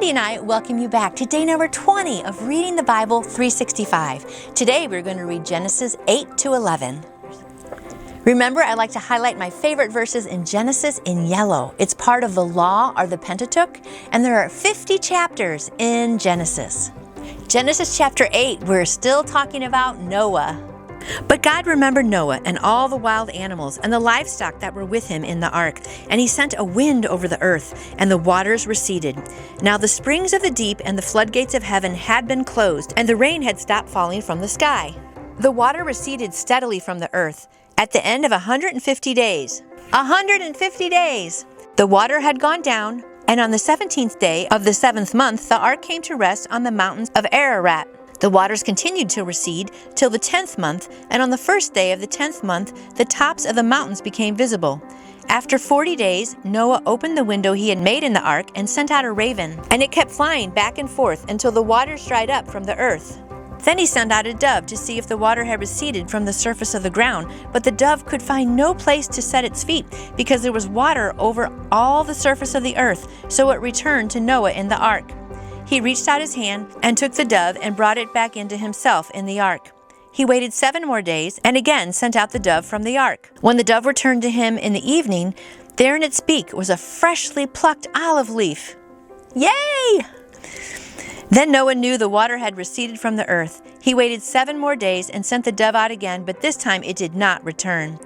Cindy and I welcome you back to day number 20 of Reading the Bible 365. Today we're going to read Genesis 8 to 11. Remember, I like to highlight my favorite verses in Genesis in yellow. It's part of the Law or the Pentateuch, and there are 50 chapters in Genesis. Genesis chapter 8, we're still talking about Noah. But God remembered Noah and all the wild animals and the livestock that were with him in the ark, and he sent a wind over the earth, and the waters receded. Now the springs of the deep and the floodgates of heaven had been closed, and the rain had stopped falling from the sky. The water receded steadily from the earth. At the end of 150 days, 150 days, the water had gone down, and on the 17th day of the 7th month, the ark came to rest on the mountains of Ararat. The waters continued to recede till the 10th month, and on the first day of the 10th month, the tops of the mountains became visible. After 40 days, Noah opened the window he had made in the ark and sent out a raven, and it kept flying back and forth until the waters dried up from the earth. Then he sent out a dove to see if the water had receded from the surface of the ground, but the dove could find no place to set its feet, because there was water over all the surface of the earth, so it returned to Noah in the ark. He reached out his hand and took the dove and brought it back into himself in the ark. He waited 7 more days and again sent out the dove from the ark. When the dove returned to him in the evening, there in its beak was a freshly plucked olive leaf. Yay! Then Noah knew the water had receded from the earth. He waited 7 more days and sent the dove out again, but this time it did not return.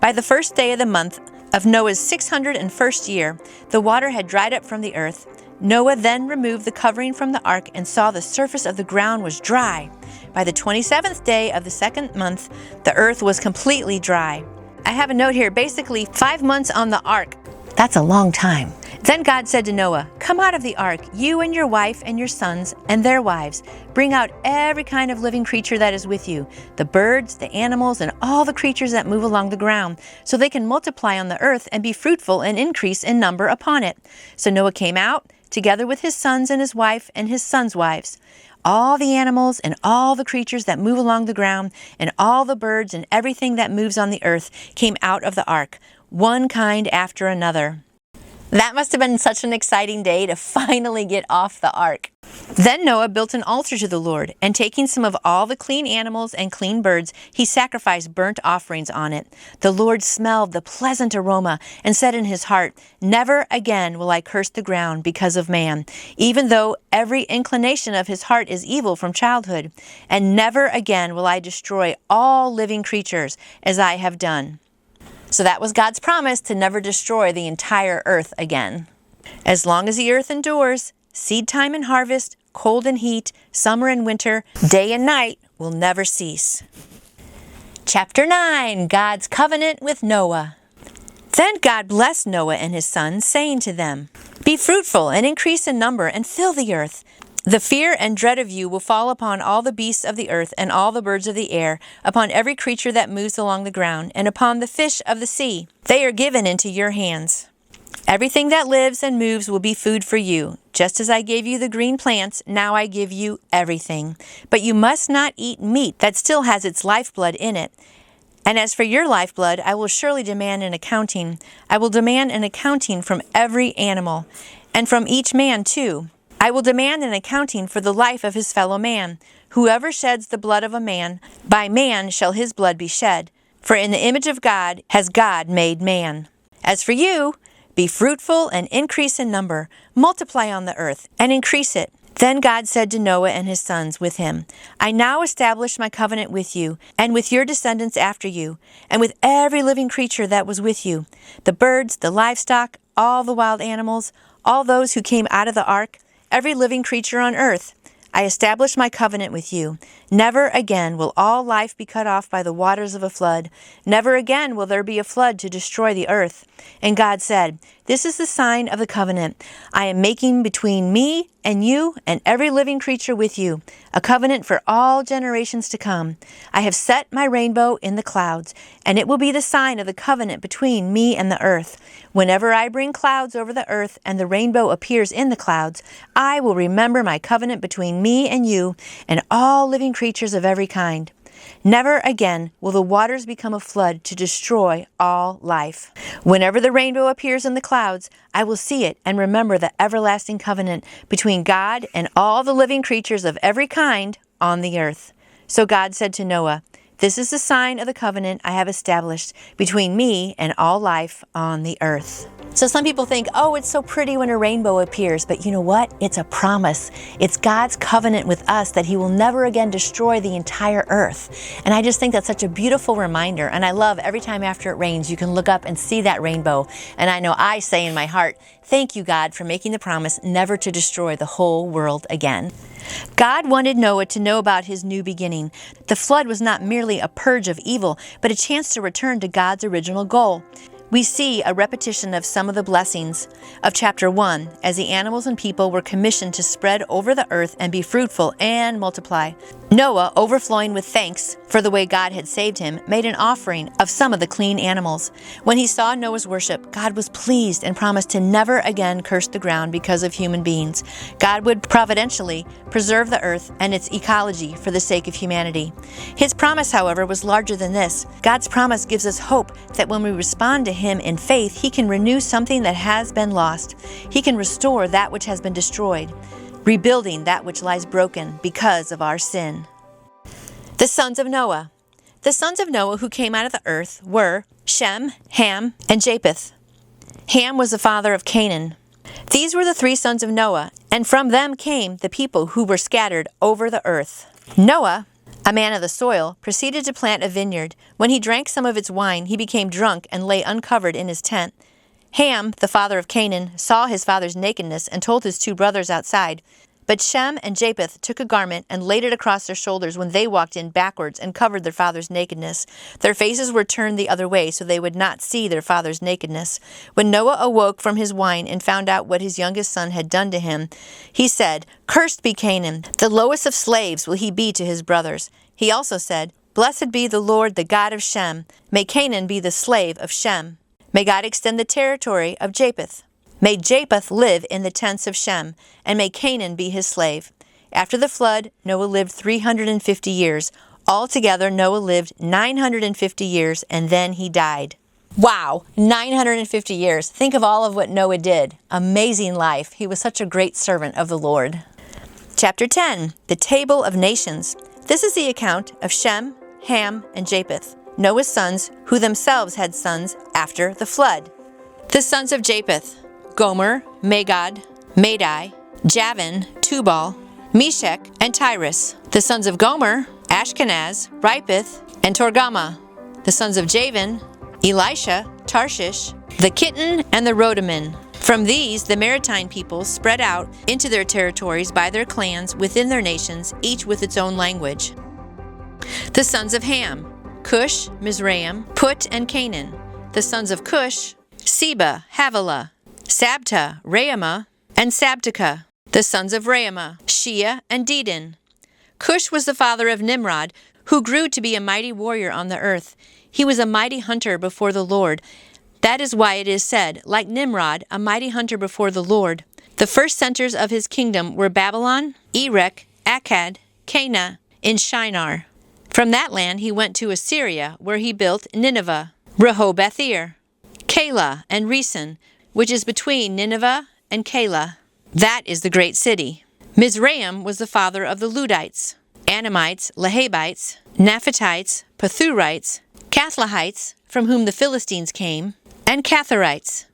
By the first day of the month of Noah's 601st year, the water had dried up from the earth. Noah then removed the covering from the ark and saw the surface of the ground was dry. By the 27th day of the 2nd month, the earth was completely dry. I have a note here, basically 5 months on the ark. That's a long time. Then God said to Noah, "Come out of the ark, you and your wife and your sons and their wives. Bring out every kind of living creature that is with you, the birds, the animals, and all the creatures that move along the ground, so they can multiply on the earth and be fruitful and increase in number upon it." So Noah came out, together with his sons and his wife and his sons' wives. All the animals and all the creatures that move along the ground and all the birds and everything that moves on the earth came out of the ark, one kind after another. That must have been such an exciting day to finally get off the ark. Then Noah built an altar to the Lord, and taking some of all the clean animals and clean birds, he sacrificed burnt offerings on it. The Lord smelled the pleasant aroma and said in his heart, "Never again will I curse the ground because of man, even though every inclination of his heart is evil from childhood. And never again will I destroy all living creatures as I have done." So that was God's promise to never destroy the entire earth again. As long as the earth endures, seed time and harvest, cold and heat, summer and winter, day and night will never cease. Chapter 9, God's Covenant with Noah. Then God blessed Noah and his sons, saying to them, "Be fruitful and increase in number and fill the earth. The fear and dread of you will fall upon all the beasts of the earth and all the birds of the air, upon every creature that moves along the ground, and upon the fish of the sea. They are given into your hands. Everything that lives and moves will be food for you. Just as I gave you the green plants, now I give you everything. But you must not eat meat that still has its lifeblood in it. And as for your lifeblood, I will surely demand an accounting. I will demand an accounting from every animal, and from each man too. I will demand an accounting for the life of his fellow man. Whoever sheds the blood of a man, by man shall his blood be shed. For in the image of God has God made man. As for you, be fruitful and increase in number. Multiply on the earth and increase it." Then God said to Noah and his sons with him, "I now establish my covenant with you, and with your descendants after you, and with every living creature that was with you, the birds, the livestock, all the wild animals, all those who came out of the ark, every living creature on earth. I establish my covenant with you. Never again will all life be cut off by the waters of a flood. Never again will there be a flood to destroy the earth." And God said, "This is the sign of the covenant I am making between me and you and every living creature with you, a covenant for all generations to come. I have set my rainbow in the clouds, and it will be the sign of the covenant between me and the earth. Whenever I bring clouds over the earth and the rainbow appears in the clouds, I will remember my covenant between me and you and all living creatures of every kind. Never again will the waters become a flood to destroy all life. Whenever the rainbow appears in the clouds, I will see it and remember the everlasting covenant between God and all the living creatures of every kind on the earth. So God said to Noah, "This is the sign of the covenant I have established between me and all life on the earth." So some people think, oh, it's so pretty when a rainbow appears, but you know what? It's a promise. It's God's covenant with us that He will never again destroy the entire earth. And I just think that's such a beautiful reminder. And I love every time after it rains, you can look up and see that rainbow. And I know I say in my heart, thank you, God, for making the promise never to destroy the whole world again. God wanted Noah to know about his new beginning. The flood was not merely a purge of evil, but a chance to return to God's original goal. We see a repetition of some of the blessings of chapter 1 as the animals and people were commissioned to spread over the earth and be fruitful and multiply. Noah, overflowing with thanks for the way God had saved him, made an offering of some of the clean animals. When he saw Noah's worship, God was pleased and promised to never again curse the ground because of human beings. God would providentially preserve the earth and its ecology for the sake of humanity. His promise, however, was larger than this. God's promise gives us hope that when we respond to Him in faith, He can renew something that has been lost. He can restore that which has been destroyed, rebuilding that which lies broken because of our sin. The sons of Noah. The sons of Noah who came out of the earth were Shem, Ham, and Japheth. Ham was the father of Canaan. These were the 3 sons of Noah, and from them came the people who were scattered over the earth. Noah, a man of the soil, proceeded to plant a vineyard. When he drank some of its wine, he became drunk and lay uncovered in his tent. Ham, the father of Canaan, saw his father's nakedness and told his 2 brothers outside. But Shem and Japheth took a garment and laid it across their shoulders when they walked in backwards and covered their father's nakedness. Their faces were turned the other way so they would not see their father's nakedness. When Noah awoke from his wine and found out what his youngest son had done to him, he said, "Cursed be Canaan, the lowest of slaves will he be to his brothers." He also said, "Blessed be the Lord, the God of Shem. May Canaan be the slave of Shem. May God extend the territory of Japheth. May Japheth live in the tents of Shem, and may Canaan be his slave." After the flood, Noah lived 350 years. Altogether, Noah lived 950 years, and then he died. Wow, 950 years. Think of all of what Noah did. Amazing life. He was such a great servant of the Lord. Chapter 10, the Table of Nations. This is the account of Shem, Ham, and Japheth, Noah's sons, who themselves had sons after the flood. The sons of Japheth: Gomer, Magog, Madai, Javan, Tubal, Meshech, and Tyrus. The sons of Gomer: Ashkenaz, Ripeth, and Torgama. The sons of Javan: Elisha, Tarshish, the Kittim, and the Rodamin. From these, the maritime peoples spread out into their territories by their clans within their nations, each with its own language. The sons of Ham: Cush, Mizraim, Put, and Canaan. The sons of Cush: Seba, Havilah, Sabta, Raamah, and Sabteka. The sons of Raamah: Shea and Dedan. Cush was the father of Nimrod, who grew to be a mighty warrior on the earth. He was a mighty hunter before the Lord. That is why it is said, like Nimrod, a mighty hunter before the Lord. The first centers of his kingdom were Babylon, Erech, Akkad, Cana, and Shinar. From that land he went to Assyria, where he built Nineveh, Rehoboth-ir, Calah, and Resen, which is between Nineveh and Calah. That is the great city. Mizraim was the father of the Ludites, Anamites, Lehabites, Naphatites, Pathurites, Cathlahites, from whom the Philistines came, and Catharites.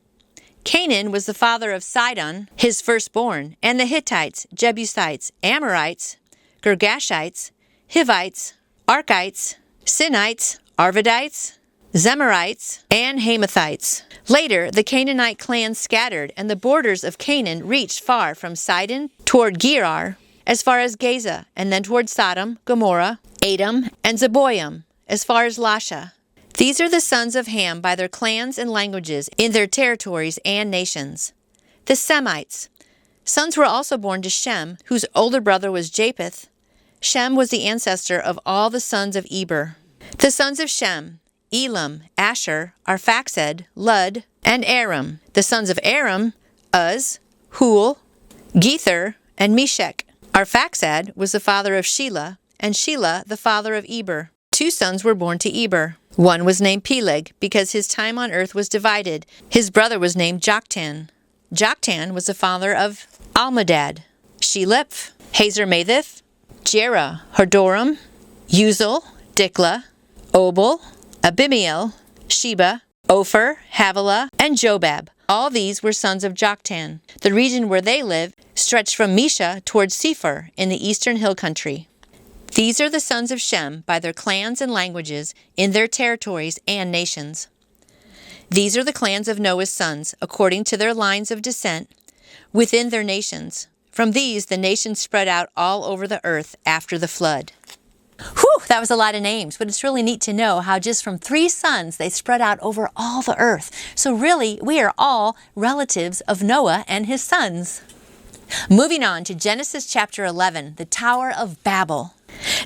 Canaan was the father of Sidon, his firstborn, and the Hittites, Jebusites, Amorites, Girgashites, Hivites, Arkites, Sinites, Arvadites, Zemarites, and Hamathites. Later, the Canaanite clans scattered, and the borders of Canaan reached far from Sidon toward Gerar, as far as Gaza, and then toward Sodom, Gomorrah, Edom, and Zeboim, as far as Lasha. These are the sons of Ham by their clans and languages in their territories and nations. The Semites. Sons were also born to Shem, whose older brother was Japheth. Shem was the ancestor of all the sons of Eber. The sons of Shem: Elam, Asher, Arphaxad, Lud, and Aram. The sons of Aram: Uz, Hul, Gether, and Meshech. Arphaxad was the father of Shelah, and Shelah the father of Eber. 2 sons were born to Eber. One was named Peleg, because his time on earth was divided. His brother was named Joktan. Joktan was the father of Almodad, Sheleph, Hazarmatheth, Jerah, Hadoram, Uzal, Diklah, Obal, Abimael, Sheba, Ophir, Havilah, and Jobab. All these were sons of Joktan. The region where they lived stretched from Mesha towards Sephar in the eastern hill country. These are the sons of Shem by their clans and languages, in their territories and nations. These are the clans of Noah's sons, according to their lines of descent, within their nations. From these the nations spread out all over the earth after the flood. Whew, that was a lot of names, but it's really neat to know how just from 3 sons they spread out over all the earth. So really, we are all relatives of Noah and his sons. Moving on to Genesis chapter 11, the Tower of Babel.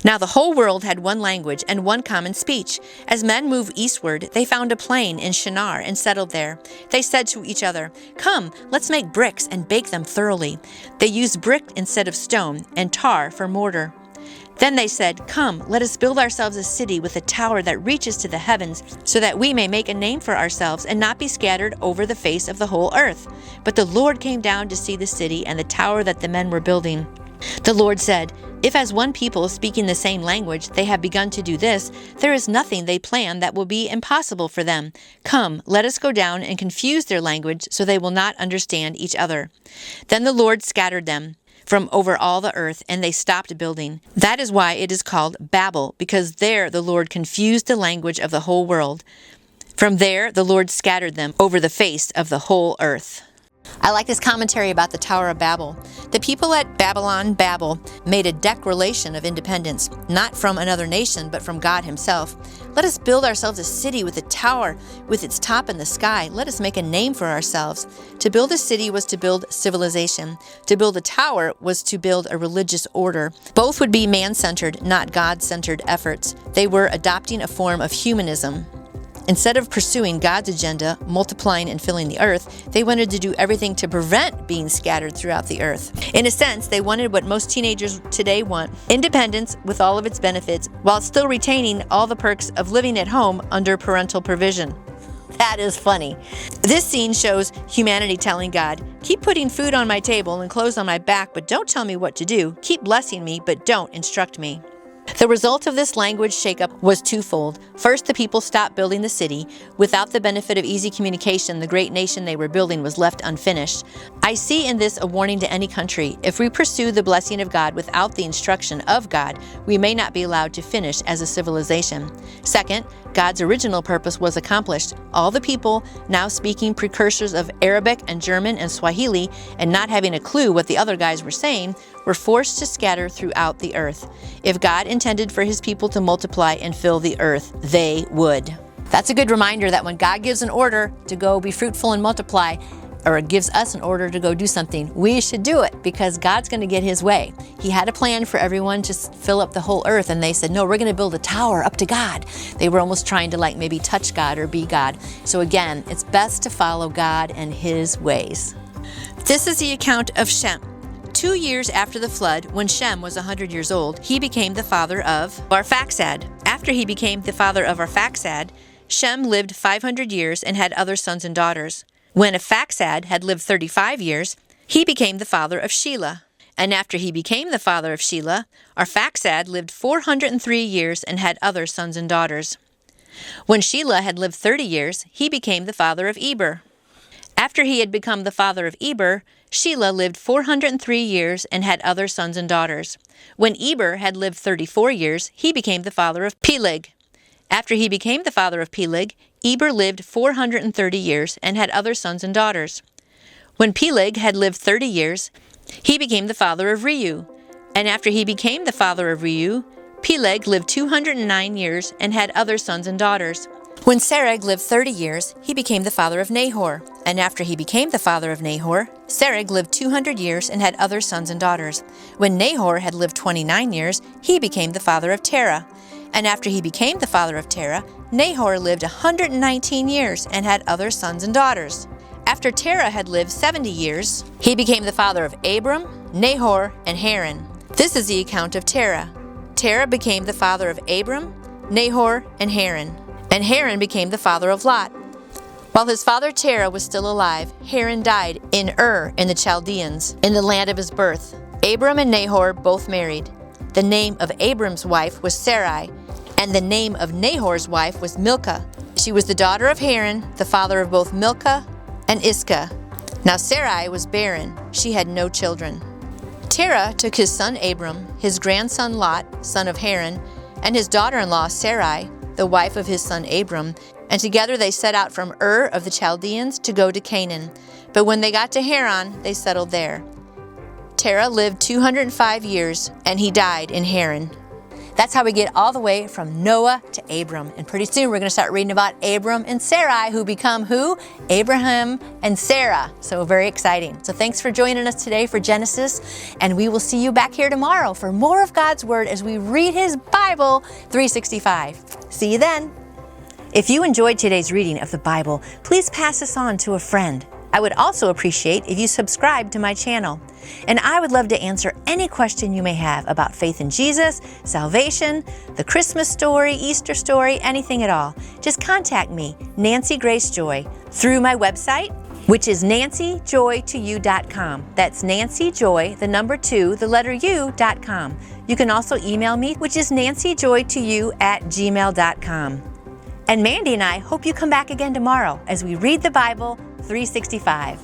Now the whole world had one language and one common speech. As men moved eastward, they found a plain in Shinar and settled there. They said to each other, "Come, let's make bricks and bake them thoroughly." They used brick instead of stone and tar for mortar. Then they said, "Come, let us build ourselves a city with a tower that reaches to the heavens, so that we may make a name for ourselves and not be scattered over the face of the whole earth." But the Lord came down to see the city and the tower that the men were building. The Lord said, "If as one people speaking the same language they have begun to do this, there is nothing they plan that will be impossible for them. Come, let us go down and confuse their language so they will not understand each other." Then the Lord scattered them from over all the earth, and they stopped building. That is why it is called Babel, because there the Lord confused the language of the whole world. From there the Lord scattered them over the face of the whole earth. I like this commentary about the Tower of Babel. The people at Babel made a declaration of independence, not from another nation, but from God himself. "Let us build ourselves a city with a tower with its top in the sky. Let us make a name for ourselves." To build a city was to build civilization. To build a tower was to build a religious order. Both would be man-centered, not God-centered efforts. They were adopting a form of humanism. Instead of pursuing God's agenda, multiplying and filling the earth, they wanted to do everything to prevent being scattered throughout the earth. In a sense, they wanted what most teenagers today want: independence with all of its benefits, while still retaining all the perks of living at home under parental provision. That is funny. This scene shows humanity telling God, "Keep putting food on my table and clothes on my back, but don't tell me what to do. Keep blessing me, but don't instruct me." The result of this language shakeup was twofold. First, the people stopped building the city. Without the benefit of easy communication, the great nation they were building was left unfinished. I see in this a warning to any country. If we pursue the blessing of God without the instruction of God, we may not be allowed to finish as a civilization. Second, God's original purpose was accomplished. All the people, now speaking precursors of Arabic and German and Swahili, and not having a clue what the other guys were saying, were forced to scatter throughout the earth. If God intended for his people to multiply and fill the earth, they would. That's a good reminder that when God gives an order to go be fruitful and multiply, or gives us an order to go do something, we should do it, because God's going to get his way. He had a plan for everyone to fill up the whole earth, and they said, "No, we're going to build a tower up to God." They were almost trying to maybe touch God or be God. So again, it's best to follow God and his ways. This is the account of Shem. 2 years after the flood, when Shem was 100 years old, he became the father of Arphaxad. After he became the father of Arphaxad, Shem lived 500 years and had other sons and daughters. When Arphaxad had lived 35 years, he became the father of Shelah. And after he became the father of Shelah, Arphaxad lived 403 years and had other sons and daughters. When Shelah had lived 30 years, he became the father of Eber. After he had become the father of Eber, Shelah lived 403 years and had other sons and daughters. When Eber had lived 34 years, he became the father of Peleg. After he became the father of Peleg, Eber lived 430 years and had other sons and daughters. When Peleg had lived 30 years, he became the father of Reu. And after he became the father of Reu, Peleg lived 209 years and had other sons and daughters. When Sereg lived 30 years, he became the father of Nahor. And after he became the father of Nahor, Sereg lived 200 years and had other sons and daughters. When Nahor had lived 29 years, he became the father of Terah. And after he became the father of Terah, Nahor lived 119 years and had other sons and daughters. After Terah had lived 70 years, he became the father of Abram, Nahor, and Haran. This is the account of Terah. Terah became the father of Abram, Nahor, and Haran. And Haran became the father of Lot. While his father Terah was still alive, Haran died in Ur in the Chaldeans, in the land of his birth. Abram and Nahor both married. The name of Abram's wife was Sarai, and the name of Nahor's wife was Milcah. She was the daughter of Haran, the father of both Milcah and Iscah. Now Sarai was barren. She had no children. Terah took his son Abram, his grandson Lot, son of Haran, and his daughter-in-law Sarai, the wife of his son Abram, and together they set out from Ur of the Chaldeans to go to Canaan. But when they got to Haran, they settled there. Terah lived 205 years, and he died in Haran. That's how we get all the way from Noah to Abram. And pretty soon we're going to start reading about Abram and Sarai, who become who? Abraham and Sarah. So very exciting. So thanks for joining us today for Genesis. And we will see you back here tomorrow for more of God's Word as we read His Bible 365. See you then. If you enjoyed today's reading of the Bible, please pass this on to a friend. I would also appreciate if you subscribe to my channel. And I would love to answer any question you may have about faith in Jesus, salvation, the Christmas story, Easter story, anything at all. Just contact me, Nancy Grace Joy, through my website, which is nancyjoy2u.com. That's nancyjoy, the number 2, the letter u.com. You can also email me, which is nancyjoy2u@gmail.com. And Mandy and I hope you come back again tomorrow as we read the Bible 365.